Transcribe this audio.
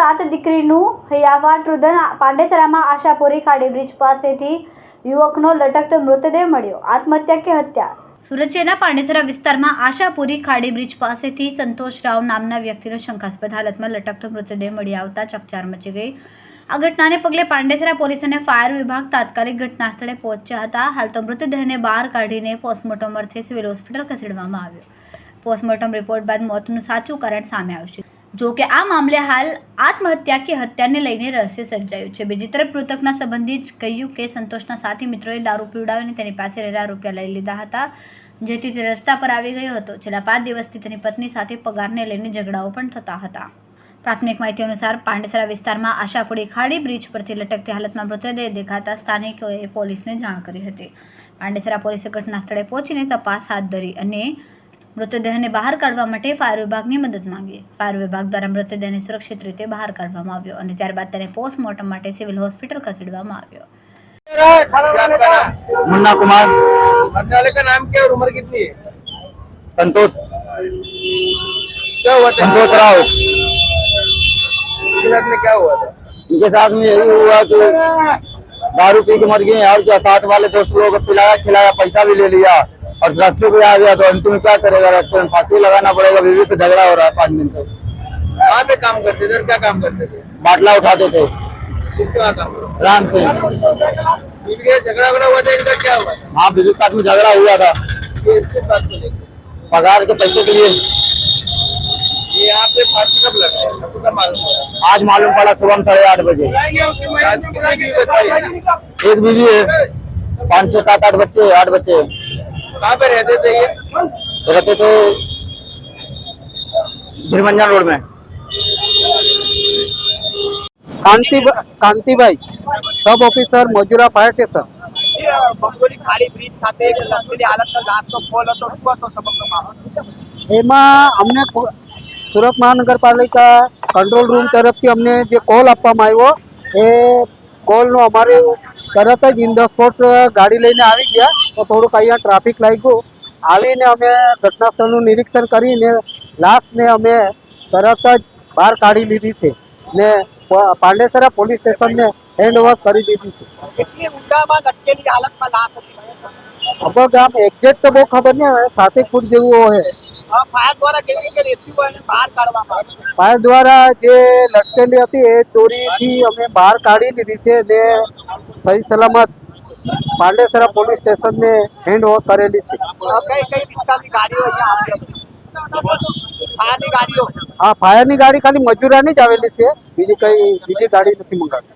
સાત દીકરીનું હૈયાવાટ રુદન પાંડેસરામાં આશાપુરી ખાડી બ્રિજ પાસેથી યુવકનો લટકતો મૃતદેહ મળ્યો. આત્મહત્યા કે હત્યા? સુરત શહેરના પાંડેસરા વિસ્તારમાં આશાપુરી ખાડી બ્રિજ પાસેથી સંતોષ રાવ નામના વ્યક્તિનો શંકાસ્પદ હાલતમાં લટકતો મૃતદેહ મળી આવતા ચકચાર મચી ગઈ. આ ઘટનાને પગલે પાંડેસરા પોલીસ અને ફાયર વિભાગ તાત્કાલિક ઘટના સ્થળે પહોંચ્યા હતા. હાલ તો મૃતદેહને બહાર કાઢીને પોસ્ટમોર્ટમ અર્થે સિવિલ હોસ્પિટલ ખસેડવામાં આવ્યો. પોસ્ટમોર્ટમ રિપોર્ટ બાદ મોતનું સાચું કારણ સામે આવશે. જો કે આ મામલે હાલ આત્મહત્યા કે હત્યાને લઈને રહસ્ય સર્જાયું છે. બીજી તરફ મૃતકના સંબંધી કહ્યું કે સંતોષના સાથી મિત્રોએ દારૂ પીવડાવીને તેની પાસે રહેલા રૂપિયા લઈ લીધા હતા, જેથી તે રસ્તા પર આવી ગયો હતો. છેલ્લા 5 દિવસથી તેની પત્ની સાથે પગારને લઈને ઝઘડાઓ પણ થતા હતા. પ્રાથમિક માહિતી અનુસાર પાંડેસરા વિસ્તારમાં આશાપુરી ખાડી બ્રિજ પરથી લટકતી હાલતમાં મૃતદેહ દેખાતા સ્થાનિકોએ પોલીસને જાણ કરી હતી. પાંડેસરા પોલીસે ઘટના સ્થળે પહોંચીને તપાસ હાથ ધરી અને મૃતદેહને બહાર કાઢવા માટે ફાયર વિભાગની મદદ માંગી. ફાયર વિભાગ દ્વારા મૃતદેહને સુરક્ષિત રીતે બહાર કાઢવામાં આવ્યો અને ત્યારબાદ તેને પોસ્ટમોર્ટમ માટે સિવિલ હોસ્પિટલ ખસેડવામાં આવ્યો. मुन्ना कुमार। मरने वाले का नाम क्या और उम्र कितनी है? संतोष। क्या हुआ था? संतोष राव। इनके साथ में क्या हुआ था? इनके साथ में यही हुआ कि दारू पी के मर गए और क्या साथ वाले दोस्त लोगों को पिलाया खिलाया, पैसा भी ले लिया और रास्ते पे आ गया तो अंतिम में क्या करेगा, रास्ते में फांसी लगाना पड़ेगा। बीवी से झगड़ा हो रहा है 5 दिन से। कहाँ पे काम करते थे और क्या काम करते थे? बाटला उठाते थे। किसके वहाँ काम? राम सिंह। बीवी के झगड़ा वगड़ा हुआ था, इनका क्या हुआ था? हाँ, बीवी के साथ में झगड़ा हुआ था ये इसके बात को लेकर पगार के पैसे के लिए। ये यहाँ पे फांसी कब लगा है? आपको क्या मालूम पड़ा? आज मालूम पड़ा सुबह 8:30 बजे। आज कितने बीवी बच्चे हैं? एक बीवी है, 5 6 7 8 बच्चे, 8 बच्चे कहाँ पे रहते थे ये? रहते थे भीरमंजन रोड में। Kantibhai, sub officer Majura fire station. Bangoli ખાડી બ્રિજ ખાતે એક લટકેલી હાલતમાં લાશનો કોલ હતો. શું હતો સમગ્ર મામલો? એમાં અમને સુરત મહાનગરપાલિકા કંટ્રોલ રૂમ તરફથી અમને જે કોલ આપવામાં આવ્યો એ કોલનો અમારે તરત જ ઇન ધ સ્પોટ ગાડી લઈને આવી ગયા. તો થોડુંક અહીંયા ટ્રાફિક લાગ્યું. આવીને અમે ઘટના સ્થળનું નિરીક્ષણ કરીને લાશને અમે તરત જ બહાર કાઢી લીધી છે ને પાંડેસરા પોલીસ સ્ટેશનને હેન્ડઓવર કરી દીધી છે. કેટલી ઊંડામાં લટકેલી હાલતમાં લાશ હતી? હવે ગામ એક્ઝેક્ટ તો બહુ ખબર નહીં હવે, 7 ફૂટ જેવું હોય. ફાયર દ્વારા કેવી રીતે રેસ્ક્યુ અને બહાર કાઢવામાં આવ્યું? ફાયર દ્વારા જે લટકેલી હતી એ દોરીથી અમે બહાર કાઢી લીધી છે ને સહી સલામત પાંડેસરા પોલીસ સ્ટેશનને હેન્ડઓવર કરેલી છે. કઈ કઈ વિસ્તારની ગાડીઓ અહીંયા આવી હતી? ફાયરની ગાડીઓ? હા, ફાયરની ગાડી ખાલી મજૂરાની જ આવેલી છે, બીજી ગાડી નથી મંગાવી.